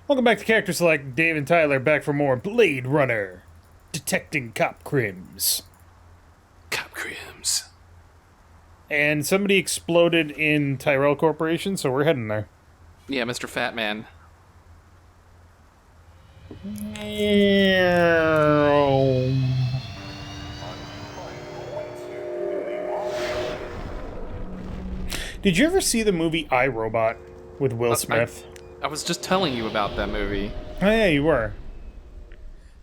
Welcome back to Character Select. Dave and Tyler back for more Blade Runner. Detecting cop crims. Cop crims. And somebody exploded in Tyrell Corporation, so we're heading there. Yeah, Mr. Fat Man. Did you ever see the movie I, Robot with Will Smith? I was just telling you about that movie. Oh, yeah, you were.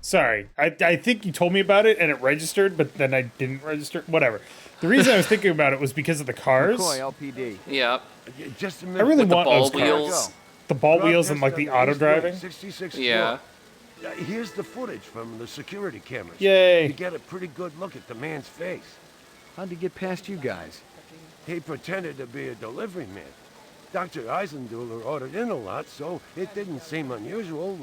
Sorry. I think you told me about it and it registered, but then I didn't register. Whatever. The reason I was thinking about it was because of the cars. McCoy, LPD. Yeah. Just a I minute. really With the want ball those wheels. cars. The ball wheels and like the auto driving. 66 Yeah. floor. Here's the footage from the security cameras. Yay. You get a pretty good look at the man's face. How'd he get past you guys? He pretended to be a delivery man. Dr. Eisenduller ordered in a lot, so it didn't seem unusual.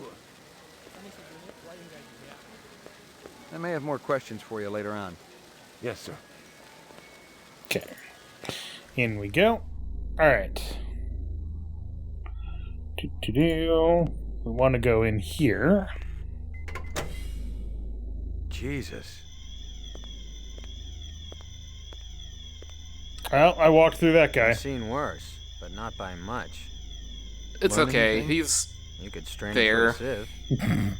I may have more questions for you later on. Yes, sir. Okay. In we go. Alright. We want to go in here. Jesus. Well, I walked through that guy. I've seen worse, but not by much. It's Learn okay. anything? He's You could strain Fair. it for a sieve.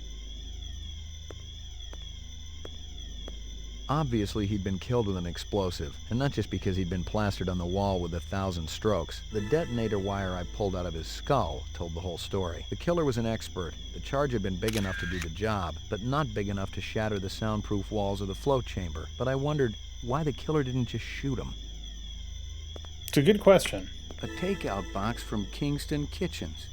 Obviously, he'd been killed with an explosive, and not just because he'd been plastered on the wall with 1,000 strokes. The detonator wire I pulled out of his skull told the whole story. The killer was an expert. The charge had been big enough to do the job, but not big enough to shatter the soundproof walls of the float chamber. But I wondered why the killer didn't just shoot him. It's a good question. A takeout box from Kingston Kitchens.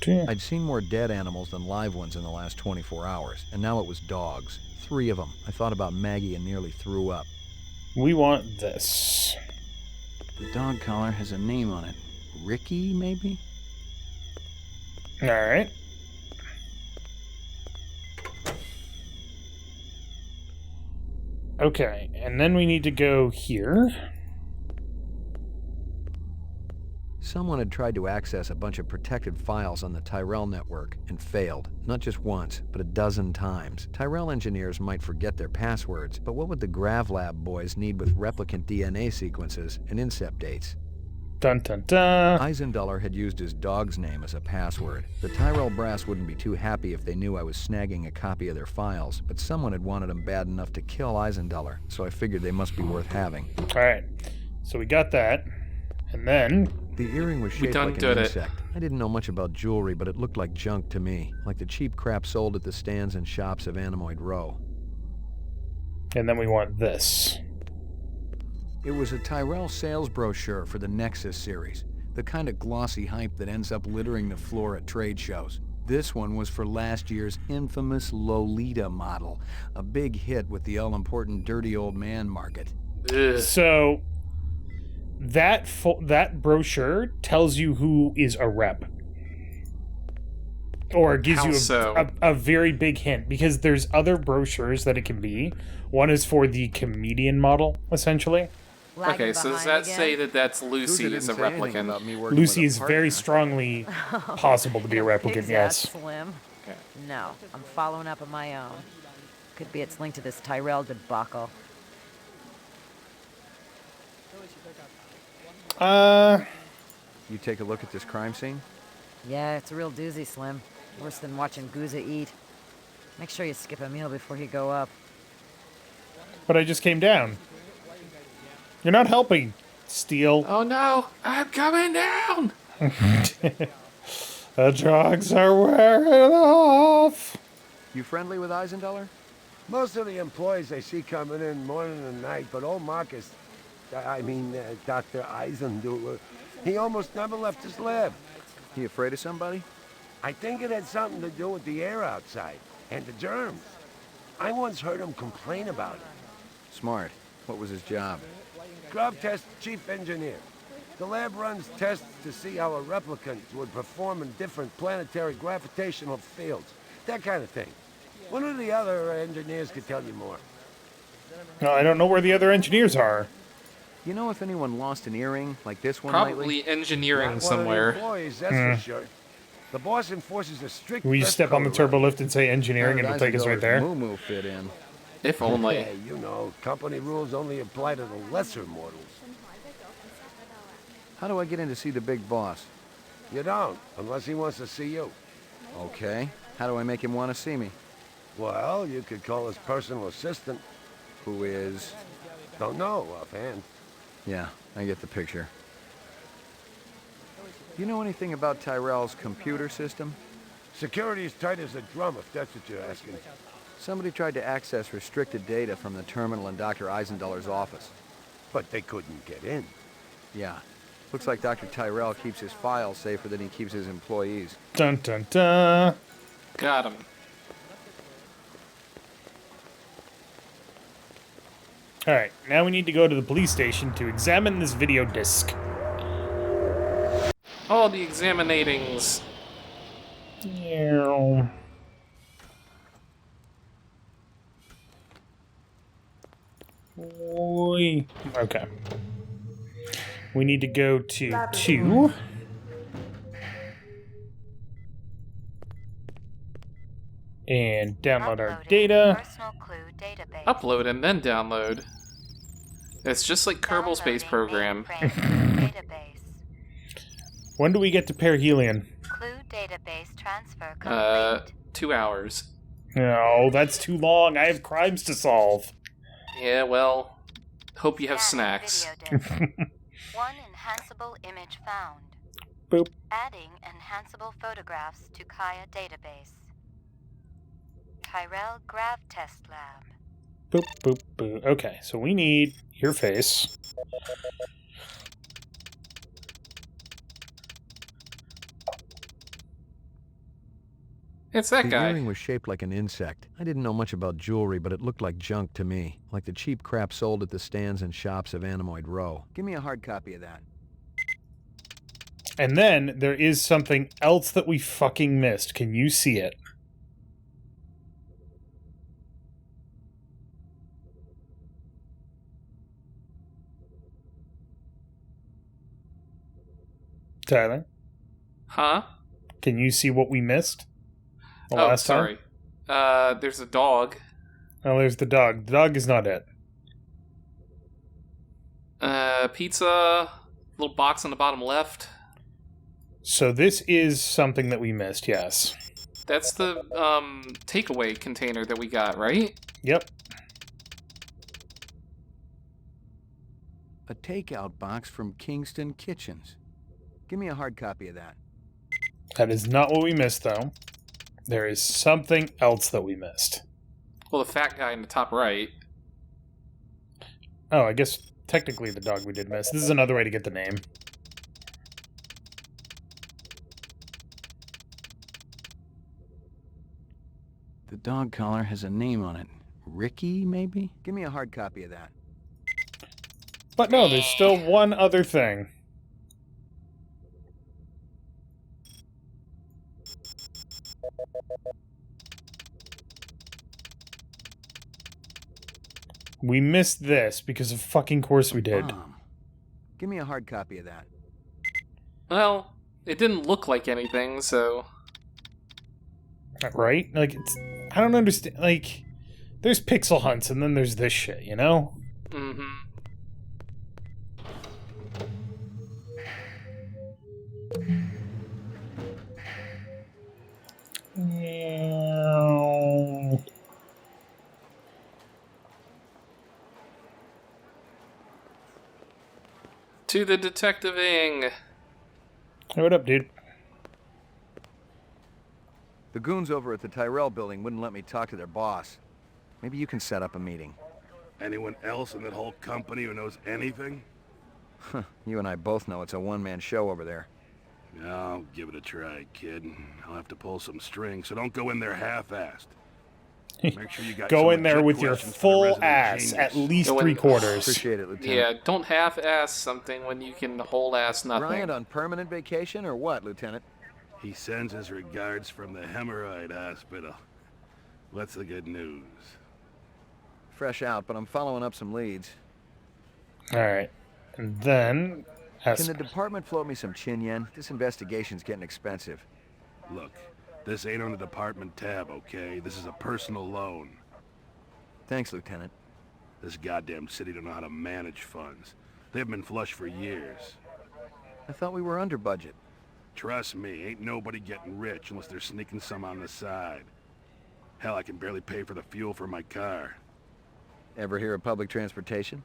I'd seen more dead animals than live ones in the last 24 hours, and now it was dogs. 3 of them. I thought about Maggie and nearly threw up. We want this. The dog collar has a name on it. Ricky, maybe? Alright. Okay, and then we need to go here. Someone had tried to access a bunch of protected files on the Tyrell network and failed. Not just once, but a dozen times. Tyrell engineers might forget their passwords, but what would the GravLab boys need with replicant DNA sequences and incept dates? Dun dun dun. Eisenduller had used his dog's name as a password. The Tyrell brass wouldn't be too happy if they knew I was snagging a copy of their files, but someone had wanted him bad enough to kill Eisenduller, so I figured they must be worth having. Alright, so we got that. And then... The earring was shaped like did an it. insect. I didn't know much about jewelry, but it looked like junk to me, like the cheap crap sold at the stands and shops of Anemoid Row. And then we want this. It was a Tyrell sales brochure for the Nexus series, the kind of glossy hype that ends up littering the floor at trade shows. This one was for last year's infamous Lolita model, a big hit with the all-important dirty old man market. Ugh. So... That brochure tells you who is a rep. Or it gives How you so? a very big hint, because there's other brochures that it can be. One is for the comedian model, essentially. Okay, so does that say that that's Lucy as a replicant? Lucy is very strongly possible to be a replicant, Pig's yes. ass, Slim. No, I'm following up on my own. Could be it's linked to this Tyrell debacle. You take a look at this crime scene? Yeah, it's a real doozy, Slim. Worse than watching Gouza eat. Make sure you skip a meal before you go up. But I just came down. You're not helping, Steel. Oh no, I'm coming down! The drugs are wearing off. You friendly with Eisenduller? Most of the employees I see coming in morning and night, but old Marcus, Dr. Eisenduller, he almost never left his lab. He afraid of somebody? I think it had something to do with the air outside and the germs. I once heard him complain about it. Smart. What was his job? Grub test chief engineer. The lab runs tests to see how a replicant would perform in different planetary gravitational fields. That kind of thing. One of the other engineers could tell you more. No, I don't know where the other engineers are. You know if anyone lost an earring like this one Probably lately? engineering Not one of the somewhere. employees, that's for sure. The boss enforces a strict We dress step on the code turbo around lift and say engineering, and it'll take us right there. Moo fit in. If here. only. Hey, you know, company rules only apply to the lesser mortals. How do I get in to see the big boss? You don't, unless he wants to see you. Okay. How do I make him want to see me? Well, you could call his personal assistant. Who is? Don't know offhand. Yeah, I get the picture. Do you know anything about Tyrell's computer system? Security is tight as a drum, if that's what you're asking. Somebody tried to access restricted data from the terminal in Dr. Eisenduller's office. But they couldn't get in. Yeah. Looks like Dr. Tyrell keeps his files safer than he keeps his employees. Dun dun dun. Got him. Alright, now we need to go to the police station to examine this video disc. Oh, the examinatings. Yeah. Oi. Okay. We need to go to 2. And download our Uploading data. Personal clue database. Upload and then download. It's just like Kerbal Space Program. Mainframe database. When do we get to perihelion? Clue database transfer complete. 2 hours. No, that's too long. I have crimes to solve. Yeah, well, hope you have Scanning snacks. video disc. One enhanceable image found. Boop. Adding enhanceable photographs to Kaya database. Tyrell Grav Test Lab. Boop, boop, boop. Okay, so we need your face. It's that The guy. earring was shaped like an insect. I didn't know much about jewelry, but it looked like junk to me. Like the cheap crap sold at the stands and shops of Animoid Row. Give me a hard copy of that. And then there is something else that we fucking missed. Can you see it? Tyler, Huh? can you see what we missed? The Oh, last sorry. There's a dog. Oh, there's the dog. The dog is not it. Pizza. Little box on the bottom left. So this is something that we missed, yes. That's the takeaway container that we got, right? Yep. A takeout box from Kingston Kitchens. Give me a hard copy of that. That is not what we missed, though. There is something else that we missed. Well, the fat guy in the top right. Oh, I guess technically the dog we did miss. This is another way to get the name. The dog collar has a name on it. Ricky, maybe? Give me a hard copy of that. But no, there's still one other thing. We missed this because of fucking course we did. Give me a hard copy of that. Well, it didn't look like anything, so... Right? Like, it's... I don't understand. Like, there's pixel hunts and then there's this shit, you know? Mm-hmm. To the detectiving. Hey, what up, dude? The goons over at the Tyrell building wouldn't let me talk to their boss. Maybe you can set up a meeting. Anyone else in that whole company who knows anything? You and I both know it's a one-man show over there. I'll give it a try, kid. I'll have to pull some strings, so don't go in there half-assed. Make sure you got Go some in there legit with your questions for the full resident ass, genius. at least Go in- 3/4. Appreciate it, Lieutenant. Yeah, don't half-ass something when you can whole-ass nothing. Bryant on permanent vacation or what, Lieutenant? He sends his regards from the hemorrhoid hospital. What's the good news? Fresh out, but I'm following up some leads. Alright. And then... Can the department float me some chin yen? This investigation's getting expensive. Look, this ain't on the department tab, okay? This is a personal loan. Thanks, Lieutenant. This goddamn city don't know how to manage funds. They've been flush for years. I thought we were under budget. Trust me, ain't nobody getting rich unless they're sneaking some on the side. Hell, I can barely pay for the fuel for my car. Ever hear of public transportation?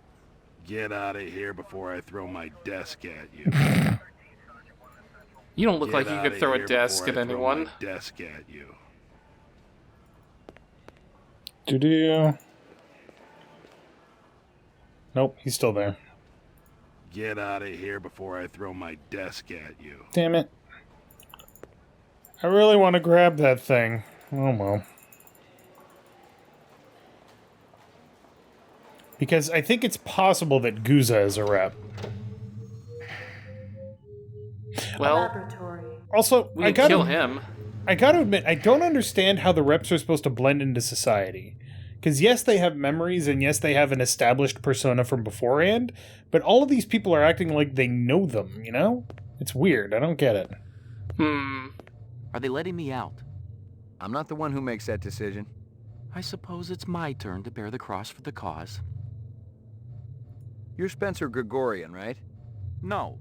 Get out of here before I throw my desk at you. You don't look like you Get could outta throw a here desk before at I throw anyone. my desk at you. Doo-doo. Nope, he's still there. Get out of here before I throw my desk at you. Damn it. I really want to grab that thing. Oh well. Because I think it's possible that Guza is a rep. Well, Also, we can kill him. I gotta admit, I don't understand how the reps are supposed to blend into society. Because yes, they have memories, and yes, they have an established persona from beforehand, but all of these people are acting like they know them, you know? It's weird, I don't get it. Are they letting me out? I'm not the one who makes that decision. I suppose it's my turn to bear the cross for the cause. You're Spencer Gregorian, right? No.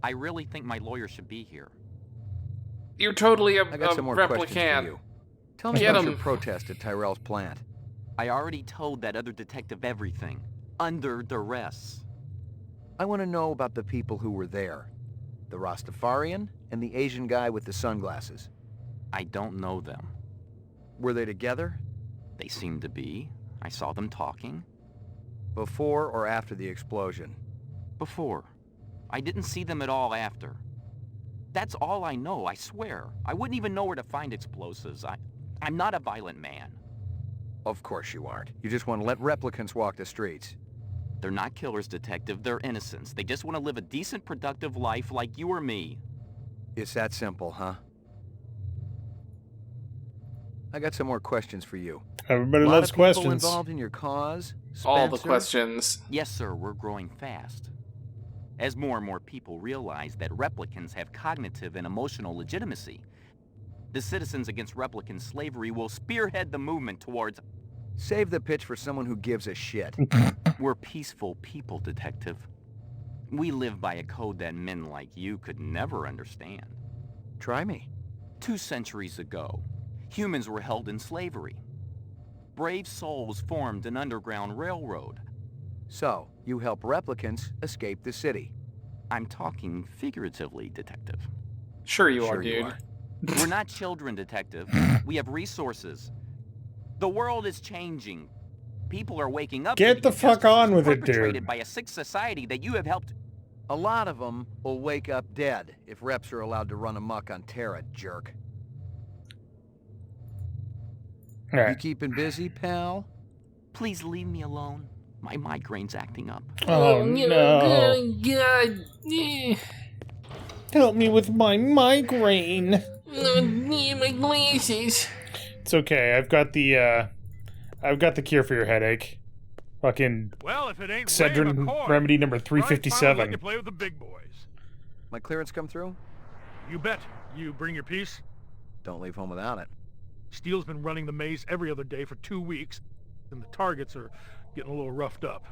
I really think my lawyer should be here. You're totally a I got some more questions for replicant. you. Tell me Get about him. your protest at Tyrell's plant. I already told that other detective everything. Under duress. I want to know about the people who were there. The Rastafarian and the Asian guy with the sunglasses. I don't know them. Were they together? They seem to be. I saw them talking. Before or after the explosion? Before. I didn't see them at all after. That's all I know, I swear. I wouldn't even know where to find explosives. I'm not a violent man. Of course you aren't. You just want to let replicants walk the streets. They're not killers, detective. They're innocents. They just want to live a decent, productive life like you or me. It's that simple, huh? I got some more questions for you. Everybody Lot loves of people questions. involved in your cause? All the Spencer? questions. Yes, sir, we're growing fast. As more and more people realize that replicants have cognitive and emotional legitimacy, the Citizens Against Replicant Slavery will spearhead the movement towards... Save the pitch for someone who gives a shit. We're peaceful people, detective. We live by a code that men like you could never understand. Try me. 2 centuries ago, humans were held in slavery. Brave souls formed an underground railroad. So, you help replicants escape the city. I'm talking figuratively, detective. Sure you are, Sure you dude. are. We're not children, detective. We have resources. The world is changing. People are waking up. Get to the fuck injustices on with it, dude. perpetrated by a sick society that you have helped. A lot of them will wake up dead if reps are allowed to run amok on Terra, jerk. All You right. keeping busy, pal? Please leave me alone. My migraine's acting up. Oh no. God. Help me with my migraine. My glasses. It's okay. I've got the cure for your headache. Fucking Well, if it ain't Cedrin remedy number 357. Let you play with the big boys. My clearance come through? You bet. You bring your piece. Don't leave home without it. Steele's been running the maze every other day for 2 weeks, and the targets are getting a little roughed up.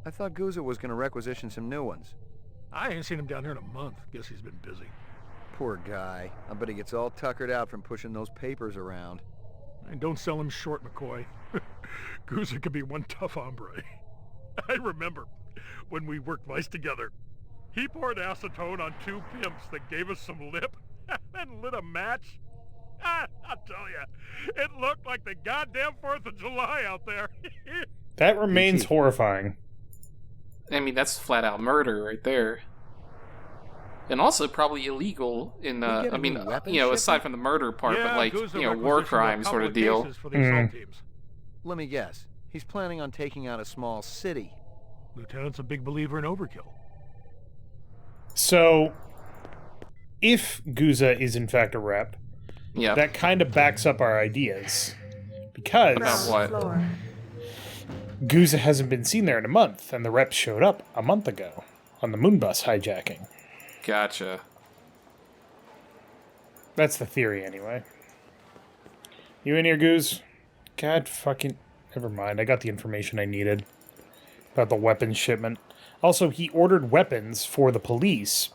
I thought Guza was gonna requisition some new ones. I ain't seen him down here in a month. Guess he's been busy. Poor guy. I bet he gets all tuckered out from pushing those papers around. And don't sell him short, McCoy. Guza could be one tough hombre. I remember when we worked mice together. He poured acetone on 2 pimps that gave us some lip and lit a match. I'll tell you, it looked like the goddamn 4th of July out there. That remains horrifying. I mean, that's flat out murder right there. And also probably illegal in, get a I mean, new weapon you know, aside shipment? from the murder part, Yeah, but like, Guza you know, war requisitioned a crime couple sort of of deal. cases For the assault teams. Let me guess. He's planning on taking out a small city. Lieutenant's a big believer in overkill. So, if Guza is in fact a rep, Yeah. that kind of backs up our ideas. Because About what? Guza hasn't been seen there in a month, and the reps showed up a month ago on the moon bus hijacking. Gotcha. That's the theory, anyway. You in here, Goose? God fucking... Never mind, I got the information I needed about the weapons shipment. Also, he ordered weapons for the police,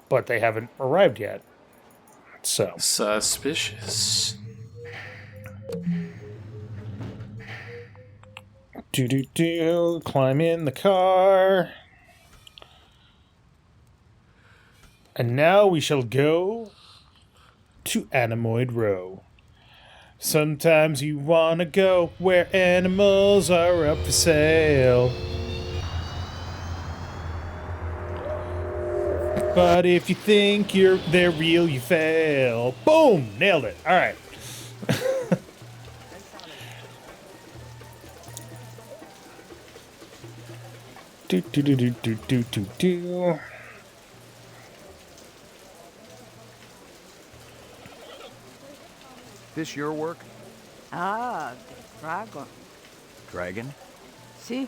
but they haven't arrived yet. So. Suspicious. Do-do-do. Climb in the car. And now we shall go to Animoid Row. Sometimes you wanna go where animals are up for sale. But if you think they're real, you fail. Boom! Nailed it. All right. Do. This your work? Ah, the dragon. Dragon? See?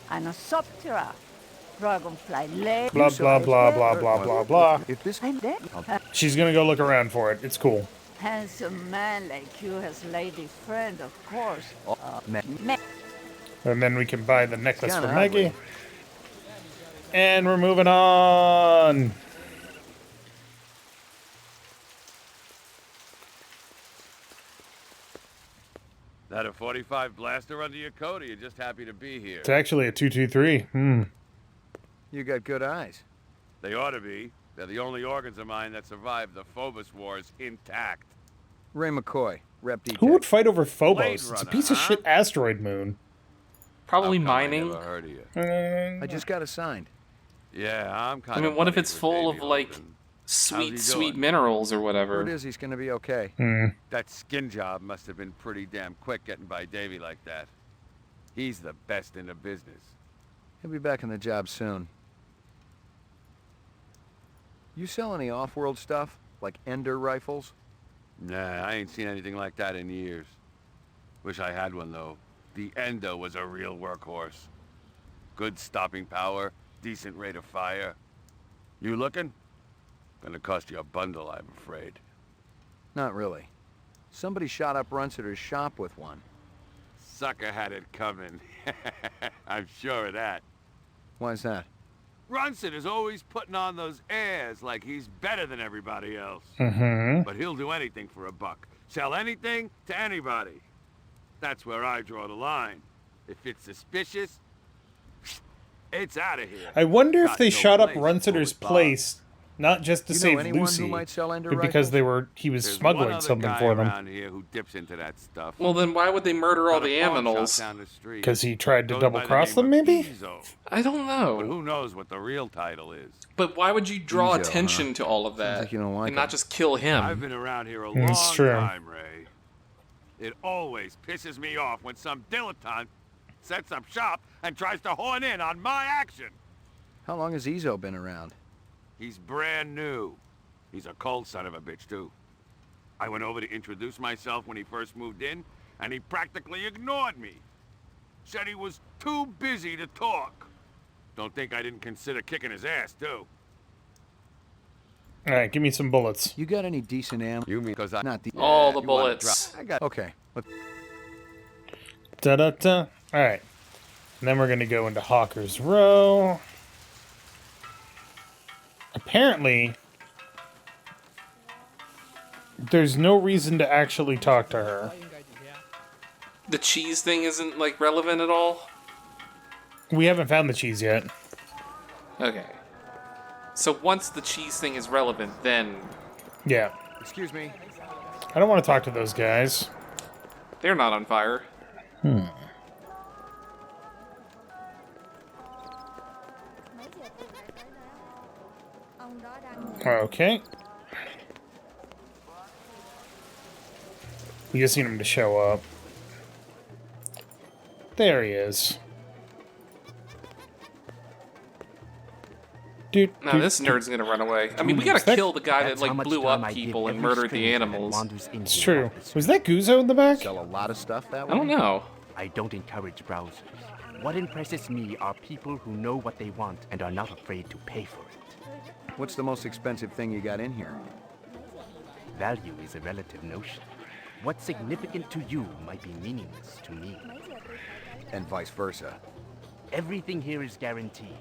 Anosoptera. Dragonfly leg. Blah, blah, blah, blah, blah, blah, blah. If this... I'm dead. She's gonna go look around for it. It's cool. Handsome man like you has lady friend, of course. And then we can buy the necklace for kinda Maggie. ugly. And we're moving on. That a 45 blaster under your coat, or you just happy to be here? It's actually a 223. You got good eyes. They ought to be. They're the only organs of mine that survived the Phobos Wars intact. Ray McCoy, Rep Detect. Who would fight over Phobos? Blade It's a Runner, piece of huh? shit asteroid moon. Probably How come I mining. never heard of you? I just got assigned. Yeah, I'm kind I of. mean, what if buddies it's with full of, Davey like, Holden. sweet, he sweet doing? minerals or Word whatever? is he's gonna be okay. That skin job must have been pretty damn quick getting by Davey like that. He's the best in the business. He'll be back on the job soon. You sell any off-world stuff? Like Ender rifles? Nah, I ain't seen anything like that in years. Wish I had one, though. The Endo was a real workhorse. Good stopping power, decent rate of fire. You looking? Gonna cost you a bundle, I'm afraid. Not really. Somebody shot up Runsiter's shop with one. Sucker had it coming. I'm sure of that. Why's that? Runsit is always putting on those airs like he's better than everybody else. But he'll do anything for a buck. Sell anything to anybody. That's where I draw the line. If it's suspicious, it's out of here. I wonder if Got they no shot up place Runsiter's for Bob. place, not just to You know save anyone who Lucy, might sell Ender but because rifles? he was There's one smuggling other something guy for them. around here who dips into that stuff. Well, then why would they murder all Got a the pawn shop animals? down the street. Because he tried to Goes double by the cross name them, of maybe? Ezo. I don't But know. who knows what the real title is? But why would you draw Ezo, attention huh? to all of that like you don't like and not him. just kill him? I've been around here a long It's true. time, Ray. It always pisses me off when some dilettante sets up shop and tries to horn in on my action. How long has Ezo been around? He's brand new. He's a cold son of a bitch, too. I went over to introduce myself when he first moved in, and he practically ignored me. Said he was too busy to talk. Don't think I didn't consider kicking his ass, too. Alright, give me some bullets. You got any decent ammo? You mean because I... Not the... All the you wanna bullets. I got... Okay. Da-da-da. Alright. And then we're going to go into Hawker's Row. Apparently, there's no reason to actually talk to her. The cheese thing isn't, like, relevant at all? We haven't found the cheese yet. Okay. So once the cheese thing is relevant, then Yeah. Excuse me. I don't want to talk to those guys. they're not on fire. Okay. We just need him to show up. There he is. Dude, No, this nerd's gonna run away. I mean, we gotta that- kill the guy that, like, blew up people and murdered the animals. It's true. Was that Guzzo in the back? Sell a lot of stuff that I way? don't know. I don't encourage browsers. What impresses me are people who know what they want and are not afraid to pay for it. What's the most expensive thing you got in here? Value is a relative notion. What's significant to you might be meaningless to me. And vice versa. Everything here is guaranteed.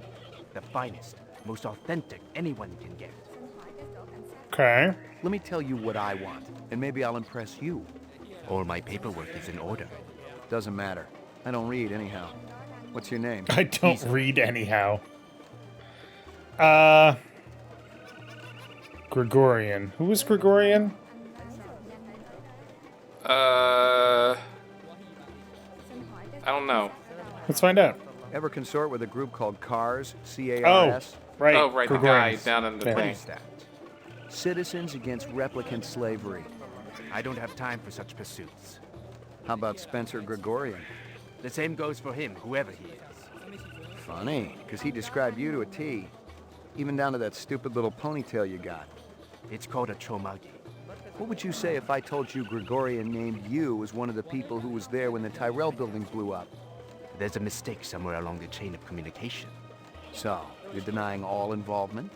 The finest, most authentic anyone can get. Okay. Let me tell you what I want, and maybe I'll impress you. All my paperwork is in order. Doesn't matter. I don't read anyhow. What's your name? I don't read anyhow. Gregorian. Who was Gregorian? I don't know. Let's find out. Ever consort with a group called CARS? C-A-R-S? Right. Oh, right, the guy down in the Yeah. What thing. is that? Citizens Against Replicant Slavery. I don't have time for such pursuits. How about Spencer Gregorian? The same goes for him, whoever he is. Funny, because he described you to a T. Even down to that stupid little ponytail you got. It's called a chomagi. What would you say if I told you Gregorian named you as one of the people who was there when the Tyrell building blew up? There's a mistake somewhere along the chain of communication. So, you're denying all involvement?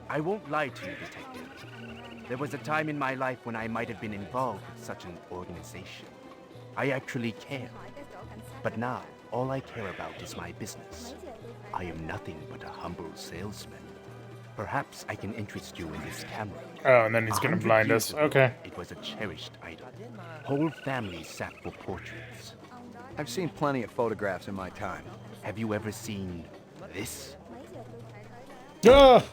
I won't lie to you, Detective. There was a time in my life when I might have been involved with such an organization. I actually cared. But now, all I care about is my business. I am nothing but a humble salesman. Perhaps I can interest you in this camera. Oh, and then he's gonna 100 blind years us. ago, Okay. It was a cherished item. Whole families sat for portraits. I've seen plenty of photographs in my time. Have you ever seen this? Ah!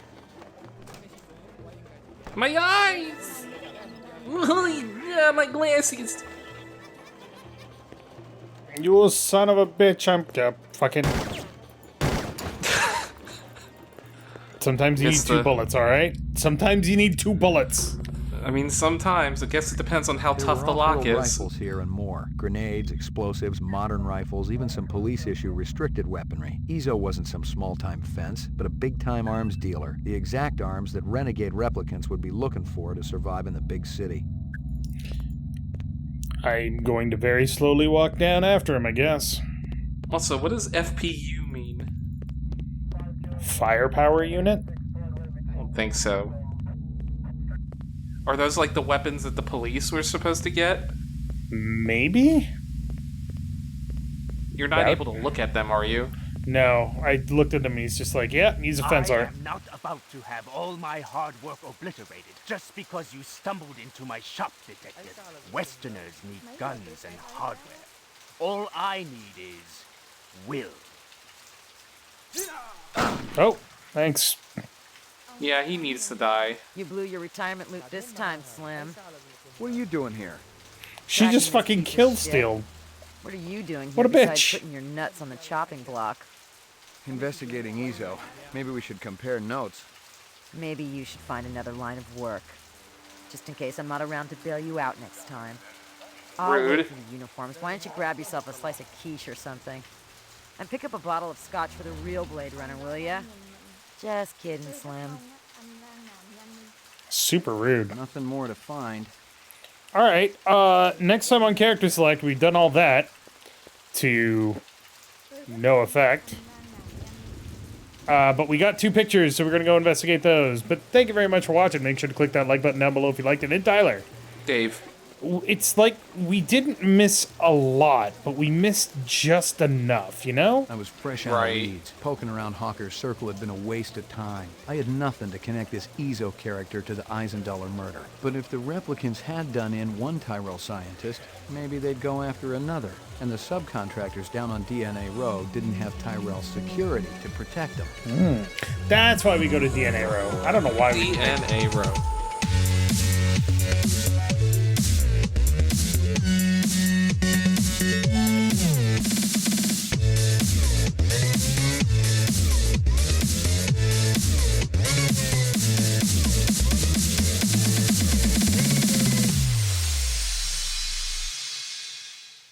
My eyes! Yeah, my glasses! You son of a bitch! I'm fucking. Sometimes you need two bullets, all right? Sometimes you need 2 bullets. I mean, sometimes. I guess it depends on how There tough were the lock off-road is. rifles here and more. Grenades, explosives, modern rifles, even some police-issue restricted weaponry. Ezo wasn't some small-time fence, but a big-time arms dealer. The exact arms that renegade replicants would be looking for to survive in the big city. I'm going to very slowly walk down after him, I guess. Also, what does FPU mean? Firepower unit? I don't think so. Are those like the weapons that the police were supposed to get? Maybe? You're not Yeah. able to look at them, are you? No, I looked at him and he's just like, yeah, he's a fence I art. am not about to have all my hard work obliterated just because you stumbled into my shop, Detective. Westerners need guns and hardware. All I need is will. Oh, thanks. Yeah, he needs to die. You blew your retirement loot this time, Slim. What are you doing here? She Tracking just this fucking piece of kill shit. steal. What are you doing here What a besides bitch. putting your nuts on the chopping block? Investigating Ezo. Maybe we should compare notes. Maybe you should find another line of work. Just in case I'm not around to bail you out next time. I'll Rude. wait for the uniforms. Why don't you grab yourself a slice of quiche or something? And pick up a bottle of scotch for the real Blade Runner, will ya? Just kidding, Slim. Super rude. Nothing more to find. Alright, next time on Character Select, we've done all that. To no effect. But we got 2 pictures, so we're gonna go investigate those. But thank you very much for watching. Make sure to click that like button down below if you liked it. And Tyler, Dave. it's like we didn't miss a lot, but we missed just enough, you know? I was fresh out Right. of weeds. Poking around Hawker's circle had been a waste of time. I had nothing to connect this Ezo character to the Eisendaler murder. But if the replicants had done in one Tyrell scientist, maybe they'd go after another. And the subcontractors down on DNA Row didn't have Tyrell security to protect them. That's why we go to DNA Row. I don't know why we DNA row.